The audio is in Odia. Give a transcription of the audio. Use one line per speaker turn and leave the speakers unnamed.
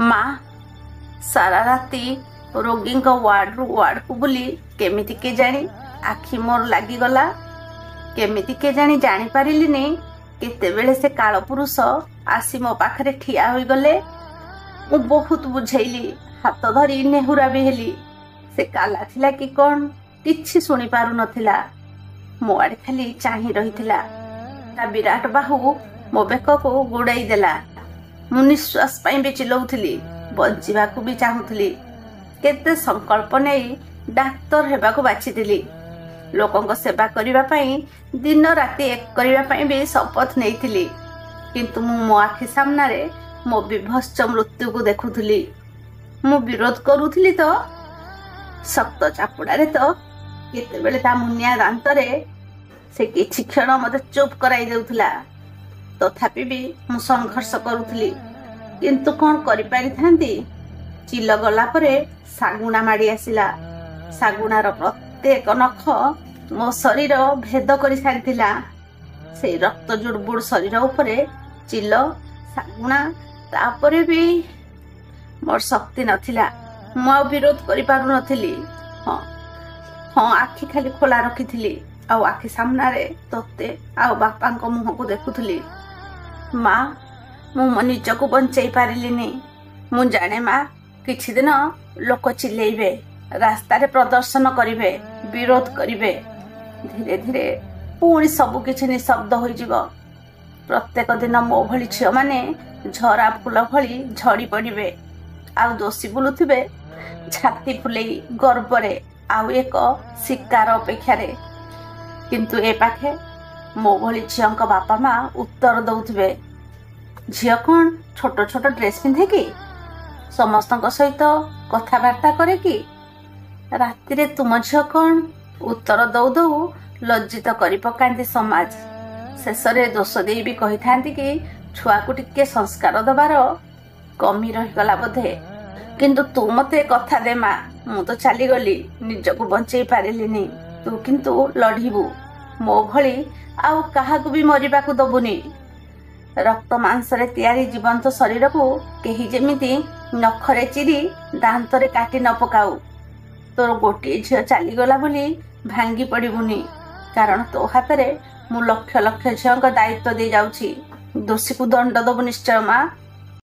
ମା ସାରା ରାତି ରୋଗୀଙ୍କ ୱାର୍ଡରୁ ୱାର୍ଡକୁ ବୁଲି କେମିତି କେଜାଣି ଆଖି ମୋର ଲାଗିଗଲା। କେମିତି କେଜାଣି ଜାଣିପାରିଲିନି କେତେବେଳେ ସେ କାଳପୁରୁଷ ଆସି ମୋ ପାଖରେ ଠିଆ ହୋଇଗଲେ। ମୁଁ ବହୁତ ବୁଝେଇଲି, ହାତ ଧରି ନେହୁରା ବି ହେଲି। ସେ କାଲା ଥିଲା କି କ'ଣ କିଛି ଶୁଣି ପାରୁନଥିଲା। ମୋ ଆଡ଼େ ଖାଲି ଚାହିଁ ରହିଥିଲା। ତା ବିରାଟ ବାହୁ ମୋ ବେକକୁ ଗୋଡ଼େଇ ଦେଲା। ମୁଁ ନିଶ୍ୱାସ ପାଇଁ ବି ଚିଲଉଥିଲି, ବଞ୍ଚିବାକୁ ବି ଚାହୁଁଥିଲି। କେତେ ସଂକଳ୍ପ ନେଇ ଡାକ୍ତର ହେବାକୁ ବାଛିଥିଲି। ଲୋକଙ୍କ ସେବା କରିବା ପାଇଁ ଦିନ ରାତି ଏକ କରିବା ପାଇଁ ବି ଶପଥ ନେଇଥିଲି। କିନ୍ତୁ ମୁଁ ମୋ ଆଖି ସାମ୍ନାରେ ମୋ ବିଭତ୍ସ ମୃତ୍ୟୁକୁ ଦେଖୁଥିଲି। ମୁଁ ବିରୋଧ କରୁଥିଲି ତ ଶକ୍ତ ଚାପୁଡ଼ାରେ ତ କେତେବେଳେ ତା ମୁନିଆ ଦାନ୍ତରେ ସେ କିଛି କ୍ଷଣ ମୋତେ ଚୁପ୍ କରାଇ ଦେଉଥିଲା। ତଥାପି ବି ମୁଁ ସଂଘର୍ଷ କରୁଥିଲି। କିନ୍ତୁ କ'ଣ କରିପାରିଥାନ୍ତି? ଚିଲ ଗଲା ପରେ ଶାଗୁଣା ମାଡ଼ି ଆସିଲା। ଶାଗୁଣାର ପ୍ରତ୍ୟେକ ନଖ ମୋ ଶରୀର ଭେଦ କରି ସାରିଥିଲା। ସେଇ ରକ୍ତ ଜୁଡ଼ବୁଡ଼ ଶରୀର ଉପରେ ଚିଲ, ଶାଗୁଣା, ତାପରେ ବି ମୋର ଶକ୍ତି ନଥିଲା। ମୁଁ ଆଉ ବିରୋଧ କରିପାରୁନଥିଲି। ହଁ ଆଖି ଖାଲି ଖୋଲା ରଖିଥିଲି ଆଉ ଆଖି ସାମ୍ନାରେ ତୋତେ ଆଉ ବାପାଙ୍କ ମୁହଁକୁ ଦେଖୁଥିଲି। ମା, ମୁଁ ମୋ ନିଜକୁ ବଞ୍ଚେଇ ପାରିଲିନି। ମୁଁ ଜାଣେ ମା, କିଛି ଦିନ ଲୋକ ଚିଲେଇବେ, ରାସ୍ତାରେ ପ୍ରଦର୍ଶନ କରିବେ, ବିରୋଧ କରିବେ। ଧୀରେ ଧୀରେ ପୁଣି ସବୁ କିଛି ନିଶବ୍ଦ ହୋଇଯିବ। ପ୍ରତ୍ୟେକ ଦିନ ମୋ ଭଳି ଝିଅମାନେ ଝରା ଫୁଲ ଭଳି ଝଡ଼ି ପଡ଼ିବେ ଆଉ ଦୋଷୀ ବୁଲୁଥିବେ ଛାତି ଫୁଲେଇ ଗର୍ବରେ ଆଉ ଏକ ଶିକାର ଅପେକ୍ଷାରେ। କିନ୍ତୁ ଏ ପାଖେ ମୋ ଭଳି ଝିଅଙ୍କ ବାପା ମା ଉତ୍ତର ଦଉଥିବେ, ଝିଅ କ'ଣ ଛୋଟ ଛୋଟ ଡ୍ରେସ୍ ପିନ୍ଧେ କି? ସମସ୍ତଙ୍କ ସହିତ କଥାବାର୍ତ୍ତା କରେ କି? ରାତିରେ ତୁମ ଝିଅ କ'ଣ? ଉତ୍ତର ଦଉ ଦଉ ଲଜ୍ଜିତ କରି ପକାନ୍ତି ସମାଜ। ଶେଷରେ ଦୋଷ ଦେଇ ବି କହିଥାନ୍ତି କି ଛୁଆକୁ ଟିକେ ସଂସ୍କାର ଦେବାର କମି ରହିଗଲା ବୋଧେ। କିନ୍ତୁ ତୁ ମୋତେ କଥା ଦେ ମା, ମୁଁ ତ ଚାଲିଗଲି, ନିଜକୁ ବଞ୍ଚେଇ ପାରିଲିନି। ତୁ କିନ୍ତୁ ଲଢ଼ିବୁ। ମୋ ଭଳି ଆଉ କାହାକୁ ବି ମରିବାକୁ ଦବୁନି। ରକ୍ତ ମାଂସରେ ତିଆରି ଜୀବନ୍ତ ଶରୀରକୁ କେହି ଯେମିତି ନଖରେ ଚିରି ଦାନ୍ତରେ କାଟି ନ ପକାଉ। ତୋର ଗୋଟିଏ ଝିଅ ଚାଲିଗଲା ବୋଲି ଭାଙ୍ଗି ପଡ଼ିବୁନି। କାରଣ ତୋ ହାତରେ ମୁଁ ଲକ୍ଷ ଲକ୍ଷ ଝିଅଙ୍କ ଦାୟିତ୍ୱ ଦେଇ ଯାଉଛି। ଦୋଷୀକୁ ଦଣ୍ଡ ଦେବୁ ନିଶ୍ଚୟ ମା।